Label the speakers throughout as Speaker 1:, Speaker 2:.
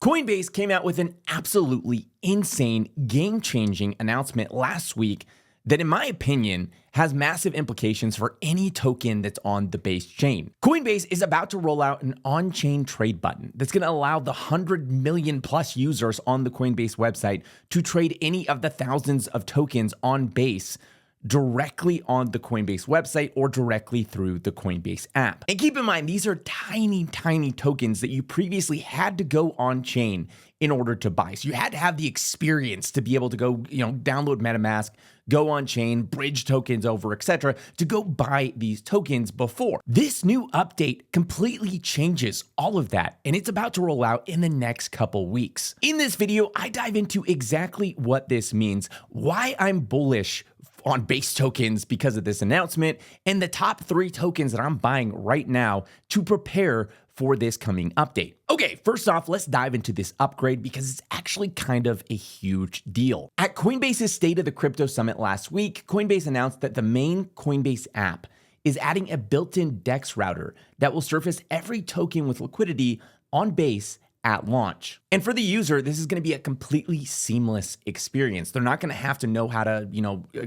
Speaker 1: Coinbase came out with an absolutely insane, game-changing announcement last week that, in my opinion, has massive implications for any token that's on the Base chain. Coinbase is about to roll out an on-chain trade button that's going to allow the 100 million plus users on the Coinbase website to trade any of the thousands of tokens on Base directly on the Coinbase website or directly through the Coinbase app. And keep in mind, these are tiny, tiny tokens that you previously had to go on chain in order to buy. So you had to have the experience to be able to go, download MetaMask, go on chain, bridge tokens over, etc., to go buy these tokens before. This new update completely changes all of that, and it's about to roll out in the next couple weeks. In this video, I dive into exactly what this means, why I'm bullish on Base tokens because of this announcement, and the top 3 tokens that I'm buying right now to prepare for this coming update. Okay, first off, let's dive into this upgrade because it's actually kind of a huge deal. At Coinbase's State of the Crypto Summit last week, Coinbase announced that the main Coinbase app is adding a built-in DEX router that will surface every token with liquidity on Base at launch. And for the user, this is going to be a completely seamless experience. They're not going to have to know how to,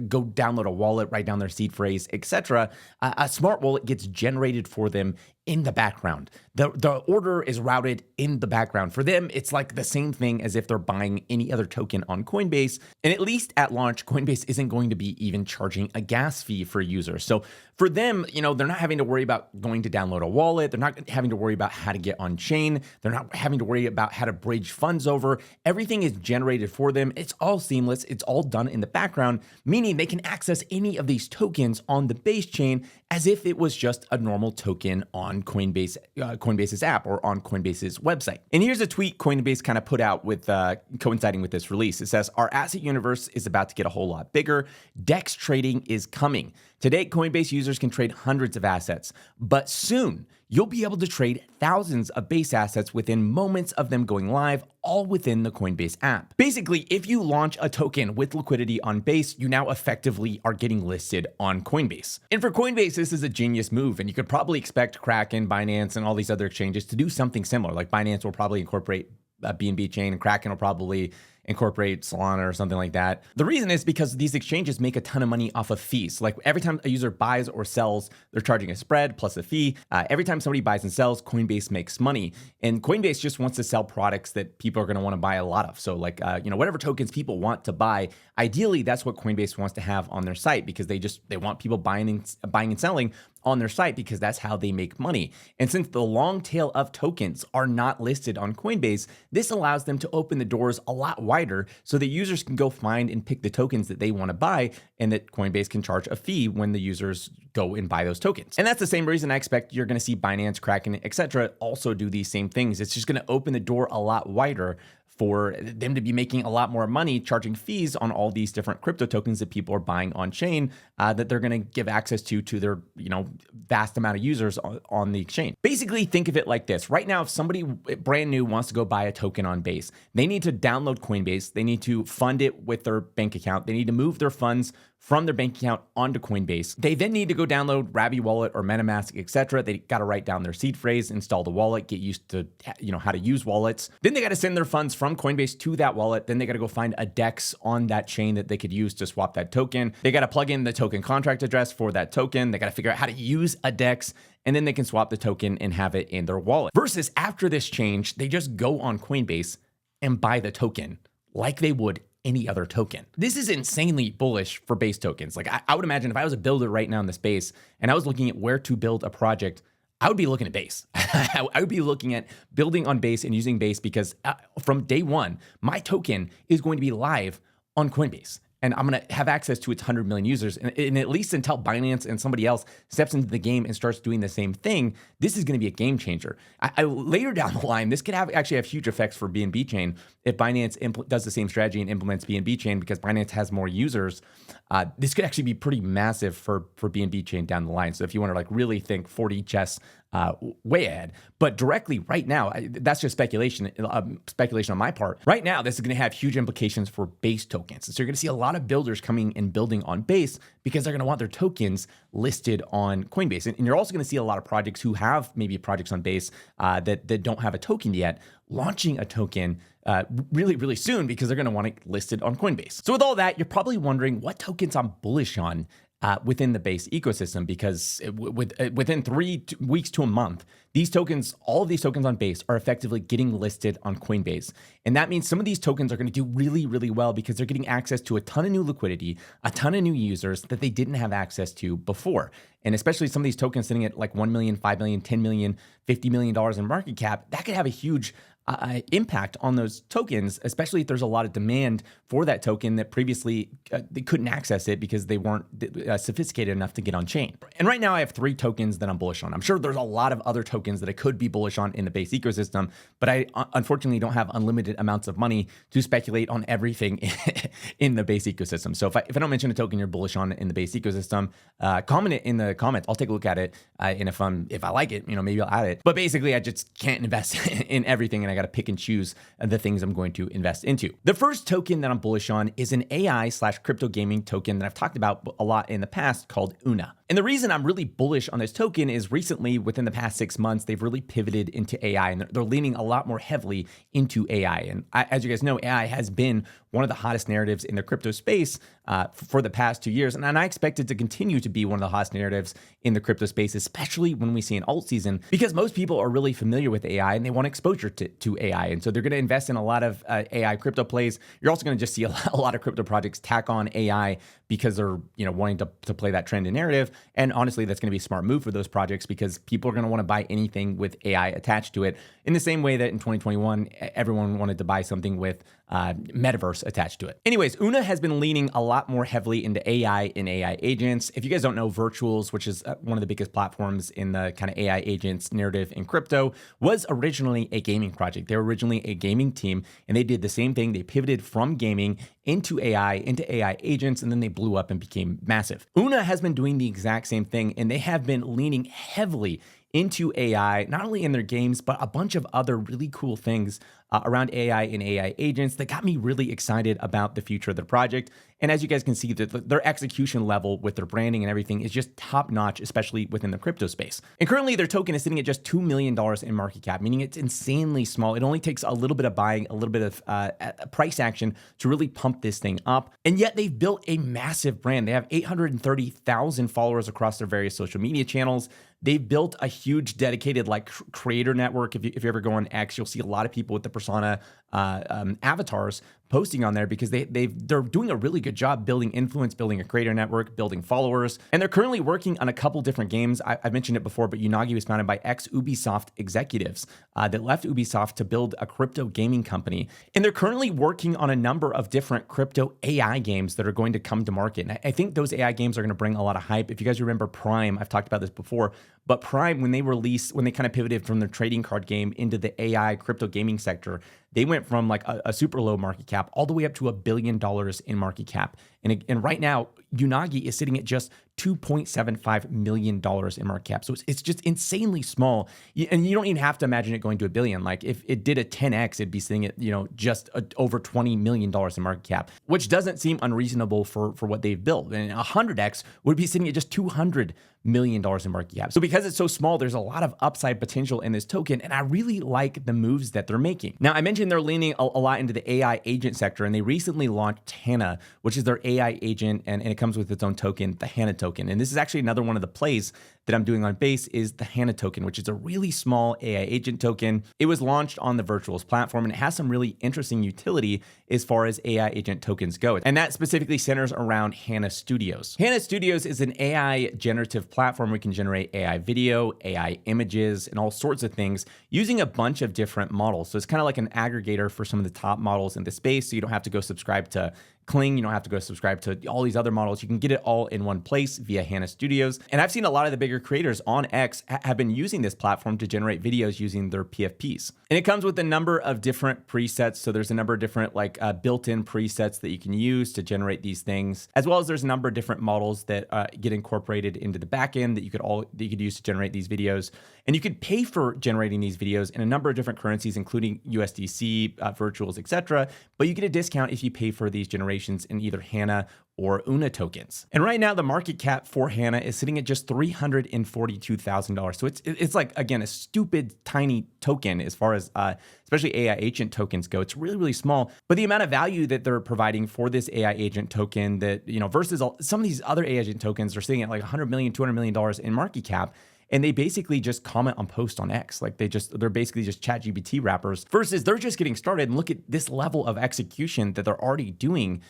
Speaker 1: go download a wallet, write down their seed phrase, etc. A smart wallet gets generated for them in the background. The order is routed in the background. For them, it's like the same thing as if they're buying any other token on Coinbase. And at least at launch, Coinbase isn't going to be even charging a gas fee for users. So for them, they're not having to worry about going to download a wallet. They're not having to worry about how to get on chain. They're not having to worry about how to bridge funds over. Everything is generated for them. It's all seamless. It's all done in the background, meaning they can access any of these tokens on the Base chain as if it was just a normal token on Coinbase's app or on Coinbase's website. And here's a tweet Coinbase kind of put out with coinciding with this release. It says, "Our asset universe is about to get a whole lot bigger. DEX trading is coming. Today, Coinbase users can trade hundreds of assets, but soon you'll be able to trade thousands of Base assets within moments of them going live, all within the Coinbase app." Basically, if you launch a token with liquidity on Base, you now effectively are getting listed on Coinbase. And for Coinbase, this is a genius move, and you could probably expect Kraken, Binance, and all these other exchanges to do something similar. Like Binance will probably incorporate BNB chain, and Kraken will probably incorporate Solana or something like that. The reason is because these exchanges make a ton of money off of fees. Like every time a user buys or sells, they're charging a spread plus a fee. Every time somebody buys and sells, Coinbase makes money. And Coinbase just wants to sell products that people are going to want to buy a lot of. So like, whatever tokens people want to buy, ideally, that's what Coinbase wants to have on their site because they want people buying and selling on their site because that's how they make money. And since the long tail of tokens are not listed on Coinbase, this allows them to open the doors a lot wider so that users can go find and pick the tokens that they want to buy and that Coinbase can charge a fee when the users go and buy those tokens. And that's the same reason I expect you're going to see Binance, Kraken, etc. also do these same things. It's just going to open the door a lot wider for them to be making a lot more money charging fees on all these different crypto tokens that people are buying on chain that they're going to give access to their vast amount of users on the exchange. Basically, think of it like this. Right now, if somebody brand new wants to go buy a token on Base, they need to download Coinbase. They need to fund it with their bank account. They need to move their funds from their bank account onto Coinbase. They then need to go download Ravi Wallet or MetaMask, etc. They got to write down their seed phrase, install the wallet, get used to how to use wallets. Then they got to send their funds from Coinbase to that wallet. Then they got to go find a DEX on that chain that they could use to swap that token. They got to plug in the token contract address for that token. They got to figure out how to use a DEX, and then they can swap the token and have it in their wallet. Versus after this change, they just go on Coinbase and buy the token like they would any other token. This is insanely bullish for Base tokens. Like I would imagine if I was a builder right now in the space and I was looking at where to build a project, I would be looking at Base. I would be looking at building on Base and using Base because from day one, my token is going to be live on Coinbase. And I'm going to have access to its 100 million users. And at least until Binance and somebody else steps into the game and starts doing the same thing, this is going to be a game changer. Later down the line, this could actually have huge effects for BNB chain if Binance does the same strategy and implements BNB chain because Binance has more users. This could actually be pretty massive for BNB chain down the line. So if you want to really think 4D chess way ahead. But directly right now, that's just speculation on my part. Right now, this is going to have huge implications for Base tokens. So you're going to see a lot of builders coming and building on Base because they're going to want their tokens listed on Coinbase. And you're also going to see a lot of projects who have maybe projects on Base that don't have a token yet, launching a token really, really soon because they're going to want it listed on Coinbase. So with all that, you're probably wondering what tokens I'm bullish on within the Base ecosystem, because within 3 weeks to a month, these tokens, all of these tokens on Base are effectively getting listed on Coinbase. And that means some of these tokens are going to do really, really well because they're getting access to a ton of new liquidity, a ton of new users that they didn't have access to before. And especially some of these tokens sitting at like 1 million, 5 million, 10 million, $50 million in market cap, that could have a huge impact on those tokens, especially if there's a lot of demand for that token that previously they couldn't access it because they weren't sophisticated enough to get on chain. And right now I have 3 tokens that I'm bullish on. I'm sure there's a lot of other tokens that I could be bullish on in the Base ecosystem, but I unfortunately don't have unlimited amounts of money to speculate on everything in the Base ecosystem. So if I don't mention a token you're bullish on in the Base ecosystem, comment it in the comments. I'll take a look at it, and if I like it, maybe I'll add it. But basically, I just can't invest in everything, and I got to pick and choose the things I'm going to invest into. The first token that I'm bullish on is an AI/crypto gaming token that I've talked about a lot in the past called UNA. And the reason I'm really bullish on this token is recently, within the past 6 months, they've really pivoted into AI, and they're leaning a lot more heavily into AI. And as you guys know, AI has been one of the hottest narratives in the crypto space for the past 2 years. And I expect it to continue to be one of the hottest narratives in the crypto space, especially when we see an alt season, because most people are really familiar with AI and they want exposure to AI. And so they're going to invest in a lot of AI crypto plays. You're also going to just see a lot of crypto projects tack on AI because they're wanting to play that trend and narrative. And honestly, that's going to be a smart move for those projects because people are going to want to buy anything with AI attached to it, in the same way that in 2021, everyone wanted to buy something with metaverse attached to it. Anyways, UNA has been leaning a lot more heavily into AI and AI agents. If you guys don't know, Virtuals, which is one of the biggest platforms in the kind of AI agents narrative in crypto, was originally a gaming project. They were originally a gaming team, and they did the same thing. They pivoted from gaming into AI agents, and then they blew up and became massive. UNA has been doing the exact same thing, and they have been leaning heavily into AI, not only in their games, but a bunch of other really cool things around AI and AI agents that got me really excited about the future of the project. And as you guys can see, their execution level with their branding and everything is just top notch, especially within the crypto space. And currently their token is sitting at just $2 million in market cap, meaning it's insanely small. It only takes a little bit of buying, a little bit of price action to really pump this thing up. And yet they've built a massive brand. They have 830,000 followers across their various social media channels. They've built a huge dedicated creator network. If you ever go on X, you'll see a lot of people with the persona avatars posting on there because they're doing a really good job building influence, building a creator network, building followers. And they're currently working on a couple different games. I've mentioned it before, but Unagi was founded by ex-Ubisoft executives that left Ubisoft to build a crypto gaming company. And they're currently working on a number of different crypto AI games that are going to come to market. And I think those AI games are going to bring a lot of hype. If you guys remember Prime, I've talked about this before, but Prime, when they kind of pivoted from their trading card game into the AI crypto gaming sector, they went from a super low market cap all the way up to $1 billion in market cap. And right now, Unagi is sitting at just $2.75 million in market cap. So it's just insanely small. And you don't even have to imagine it going to $1 billion. Like if it did a 10x, it'd be sitting at, just over $20 million in market cap, which doesn't seem unreasonable for what they've built. And 100x would be sitting at just $200 million in market cap. So because it's so small, there's a lot of upside potential in this token. And I really like the moves that they're making. Now, I mentioned they're leaning a lot into the AI agent sector, and they recently launched Hana, which is their AI agent, and it comes with its own token, the Hana token. And this is actually another one of the plays that I'm doing on Base is the Hana token, which is a really small AI agent token. It was launched on the Virtuals platform, and it has some really interesting utility as far as AI agent tokens go. And that specifically centers around Hana Studios. Hana Studios is an AI generative platform where you can generate AI video, AI images, and all sorts of things using a bunch of different models. So it's kind of like an aggregator for some of the top models in the space. So you don't have to go subscribe to Kling, you don't have to go subscribe to all these other models. You can get it all in one place via Hana Studios. And I've seen a lot of the bigger bigger creators on X have been using this platform to generate videos using their PFPs. And it comes with a number of different presets. So there's a number of different like built-in presets that you can use to generate these things, as well as there's a number of different models that get incorporated into the backend that you could use to generate these videos. And you could pay for generating these videos in a number of different currencies, including USDC, virtuals, etc. But you get a discount if you pay for these generations in either HANA or UNA tokens. And right now, the market cap for HANA is sitting at just $342,000. So it's like, again, a stupid tiny token as far as especially AI agent tokens go. It's really, really small. But the amount of value that they're providing for this AI agent token that, versus some of these other AI agent tokens are sitting at like $100 million, $200 million in market cap. And they basically just comment on posts on X. Like they're basically just ChatGPT wrappers versus they're just getting started. And look at this level of execution that they're already doing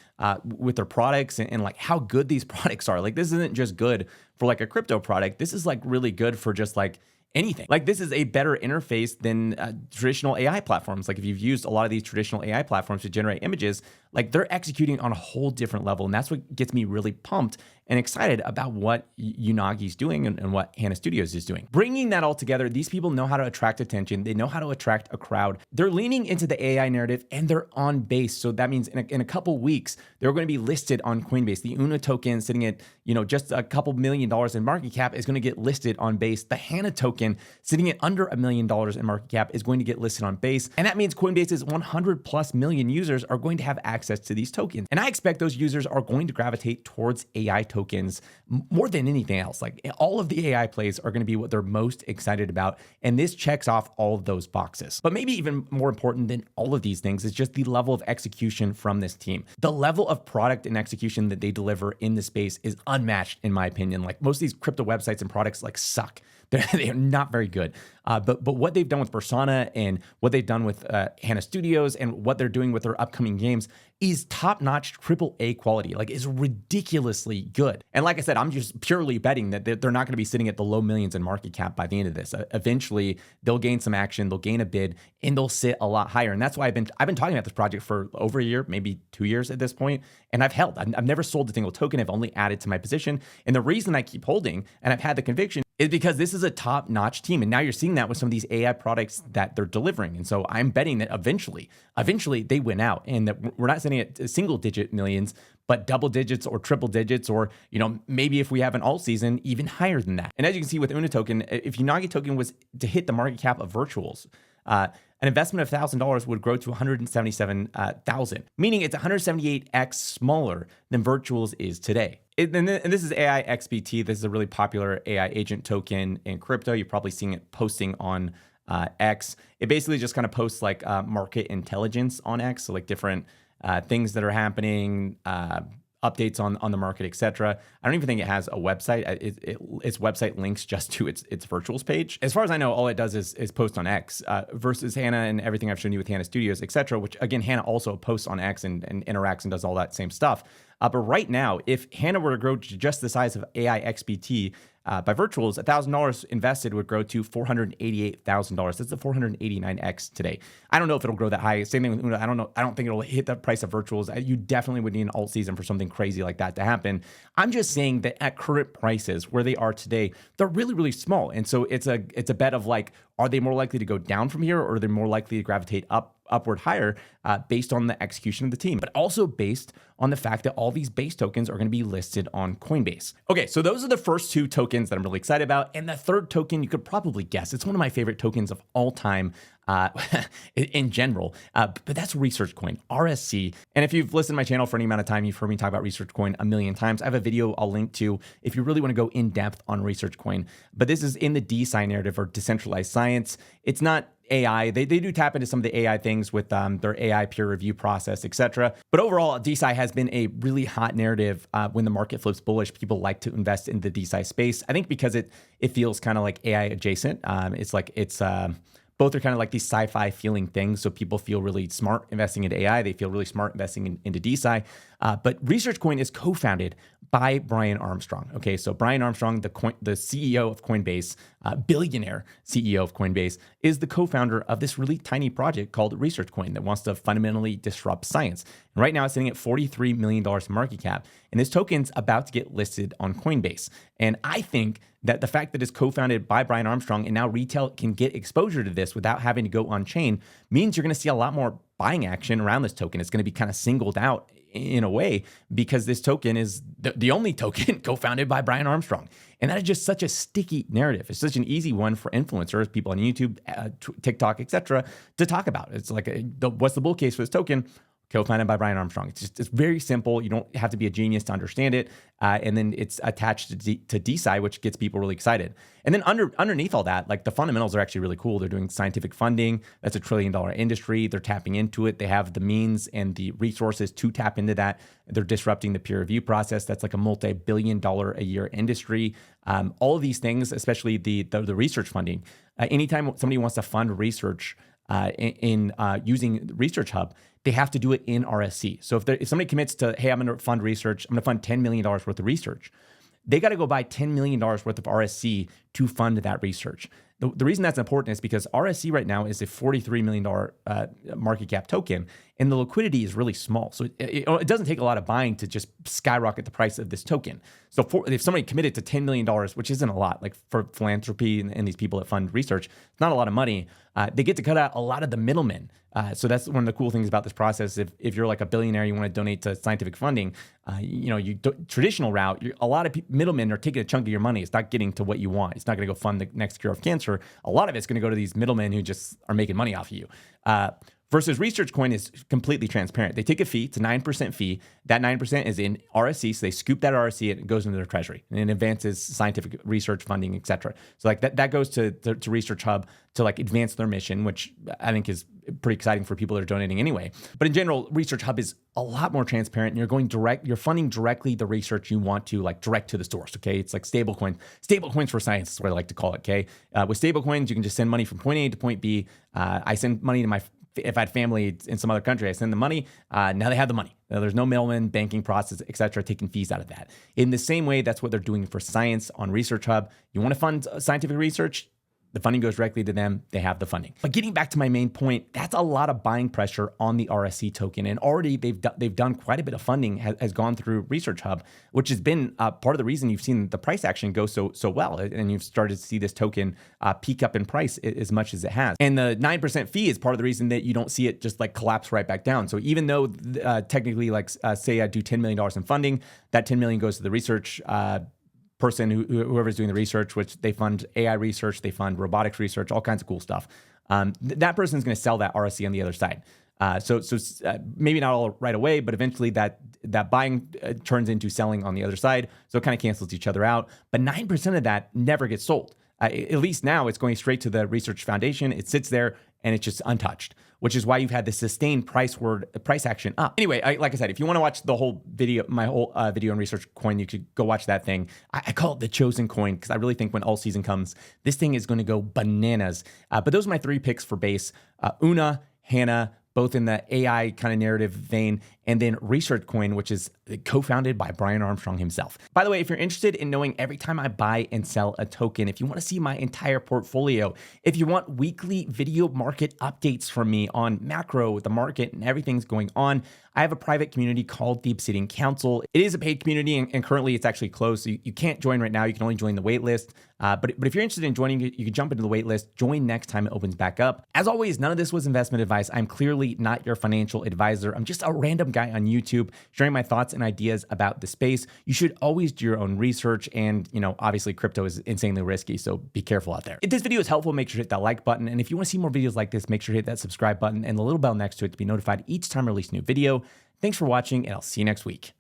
Speaker 1: with their products and like how good these products are. Like this isn't just good for like a crypto product. This is like really good for just like anything. Like this is a better interface than traditional AI platforms. Like if you've used a lot of these traditional AI platforms to generate images, like they're executing on a whole different level. And that's what gets me really pumped and excited about what Unagi's doing and what HANA Studios is doing. Bringing that all together, these people know how to attract attention. They know how to attract a crowd. They're leaning into the AI narrative and they're on base. So that means in a couple weeks, they're going to be listed on Coinbase. The UNA token sitting at, just a couple $1 million in market cap is going to get listed on Base. The HANA token sitting at under $1 million in market cap is going to get listed on Base. And that means Coinbase's 100+ million users are going to have access to these tokens. And I expect those users are going to gravitate towards AI tokens more than anything else. Like all of the AI plays are going to be what they're most excited about. And this checks off all of those boxes. But maybe even more important than all of these things is just the level of execution from this team. The level of product and execution that they deliver in the space is unmatched, in my opinion. Like most of these crypto websites and products like suck. They're not very good. But what they've done with Persona and what they've done with HANA Studios and what they're doing with their upcoming games is top-notch AAA quality. Like it's ridiculously good. And like I said, I'm just purely betting that they're not going to be sitting at the low millions in market cap by the end of this. Eventually, they'll gain some action, they'll gain a bid, and they'll sit a lot higher. And that's why I've been talking about this project for over a year, maybe 2 years at this point, and I've held. I've never sold a single token. I've only added to my position. And the reason I keep holding, and I've had the conviction, is because this is a top-notch team. And now you're seeing that with some of these AI products that they're delivering. And so I'm betting that eventually they win out and that we're not sitting at single-digit millions, but double digits or triple digits, or, maybe if we have an alt season, even higher than that. And as you can see with UNA token, if Unagi token was to hit the market cap of virtuals, an investment of $1,000 would grow to 177,000, meaning it's 178x smaller than virtuals is today. And this is AI XBT. This is a really popular AI agent token in crypto. You're probably seeing it posting on X. It basically just kind of posts like market intelligence on X, so like different things that are happening, updates on the market, etc. I don't even think it has a website. Its website links just to its virtuals page. As far as I know, all it does is post on X versus HANA and everything I've shown you with HANA Studios, etc. Which again, HANA also posts on X and interacts and does all that same stuff. But right now, if HANA were to grow to just the size of AI XBT by virtuals, $1,000 invested would grow to $488,000. That's the 489x today. I don't know if it'll grow that high. Same thing with UNA. I don't know. I don't think it'll hit the price of virtuals. You definitely would need an alt season for something crazy like that to happen. I'm just saying that at current prices where they are today, they're really, really small. And so it's a bet of like, are they more likely to go down from here, or are they more likely to gravitate upward higher based on the execution of the team, but also based on the fact that all these base tokens are going to be listed on Coinbase. Okay, so those are the first two tokens that I'm really excited about. And the third token, you could probably guess, it's one of my favorite tokens of all time in general, but that's Research Coin, RSC. And if you've listened to my channel for any amount of time, you've heard me talk about Research Coin a million times. I have a video I'll link to if you really want to go in depth on Research Coin, but this is in the DeSci narrative or decentralized science. It's not AI. They do tap into some of the AI things with their AI peer review process, etc. But overall, DeSci has been a really hot narrative. When the market flips bullish, people like to invest in the DeSci space. I think because it feels kind of like AI adjacent. Both are kind of like these sci-fi feeling things. So people feel really smart investing into AI. They feel really smart investing into DeSci. But Research Coin is co-founded by Brian Armstrong. Okay, so Brian Armstrong, the CEO of Coinbase, billionaire CEO of Coinbase, is the co-founder of this really tiny project called Research Coin that wants to fundamentally disrupt science. And right now it's sitting at $43 million market cap. And this token's about to get listed on Coinbase. And I think that the fact that it's co-founded by Brian Armstrong and now retail can get exposure to this without having to go on chain means you're going to see a lot more buying action around this token. It's going to be kind of singled out in a way because this token is the only token co-founded by Brian Armstrong. And that is just such a sticky narrative. It's such an easy one for influencers, people on YouTube, TikTok, etc., to talk about. It's like, what's the bull case for this token? Co-founded by Brian Armstrong. It's very simple. You don't have to be a genius to understand it. And then it's attached to DeSci, which gets people really excited. And then underneath all that, like the fundamentals are actually really cool. They're doing scientific funding. That's $1 trillion industry. They're tapping into it. They have the means and the resources to tap into that. They're disrupting the peer review process. That's like a multi-billion-dollar a year industry. All of these things, especially the research funding. Anytime somebody wants to fund research in using Research Hub, they have to do it in RSC. So if somebody commits to, hey, I'm going to fund research, I'm going to fund $10 million worth of research, they got to go buy $10 million worth of RSC to fund that research. The reason that's important is because RSC right now is a $43 million market cap token, and the liquidity is really small. So it doesn't take a lot of buying to just skyrocket the price of this token. So if somebody committed to $10 million, which isn't a lot, like for philanthropy and these people that fund research, it's not a lot of money. They get to cut out a lot of the middlemen. So that's one of the cool things about this process. If you're like a billionaire, you want to donate to scientific funding, traditional route, a lot of middlemen are taking a chunk of your money. It's not getting to what you want. It's not going to go fund the next cure of cancer. A lot of it's going to go to these middlemen who just are making money off of you. Versus Research Coin is completely transparent. They take a fee, it's a 9% fee. That 9% is in RSC, so they scoop that RSC and it goes into their treasury and it advances scientific research funding, et cetera. So like that goes to Research Hub to like advance their mission, which I think is pretty exciting for people that are donating anyway. But in general, Research Hub is a lot more transparent. You're funding directly the research you want to, like direct to the source, okay? It's like stablecoins for science is what I like to call it, okay? With stablecoins, you can just send money from point A to point B. I send money to if I had family in some other country, I send the money. Now they have the money. Now, there's no middleman, banking process, et cetera, taking fees out of that. In the same way, that's what they're doing for science on Research Hub. You want to fund scientific research? The funding goes directly to them. They have the funding. But getting back to my main point, that's a lot of buying pressure on the RSC token. And already they've done quite a bit of funding has gone through Research Hub, which has been part of the reason you've seen the price action go so well. And you've started to see this token peak up in price as much as it has. And the 9% fee is part of the reason that you don't see it just like collapse right back down. So even though technically, like say I do $10 million in funding, that $10 million goes to the research person, whoever's doing the research, which they fund AI research, they fund robotics research, all kinds of cool stuff. That person's going to sell that RSC on the other side. So maybe not all right away, but eventually that buying turns into selling on the other side. So it kind of cancels each other out. But 9% of that never gets sold. At least now it's going straight to the research foundation. It sits there and it's just untouched, which is why you've had the sustained price action up. Anyway, like I said, if you want to watch the whole video, my whole video on Research Coin, you could go watch that thing. I call it the chosen coin because I really think when all season comes, this thing is going to go bananas. But those are my 3 picks for base. Una, Hannah, both in the AI kind of narrative vein, and then Research Coin, which is co-founded by Brian Armstrong himself. By the way, if you're interested in knowing every time I buy and sell a token, if you want to see my entire portfolio, if you want weekly video market updates from me on macro, the market, and everything's going on, I have a private community called the Obsidian Council. It is a paid community, and currently it's actually closed, so you can't join right now. You can only join the waitlist. But if you're interested in joining, you can jump into the waitlist, join next time it opens back up. As always, none of this was investment advice. I'm clearly not your financial advisor. I'm just a random guy on YouTube sharing my thoughts and ideas about the space. You should always do your own research, and obviously crypto is insanely risky, so be careful out there. If this video is helpful, make sure to hit that like button, and if you want to see more videos like this, make sure to hit that subscribe button and the little bell next to it to be notified each time I release a new video. Thanks for watching, and I'll see you next week.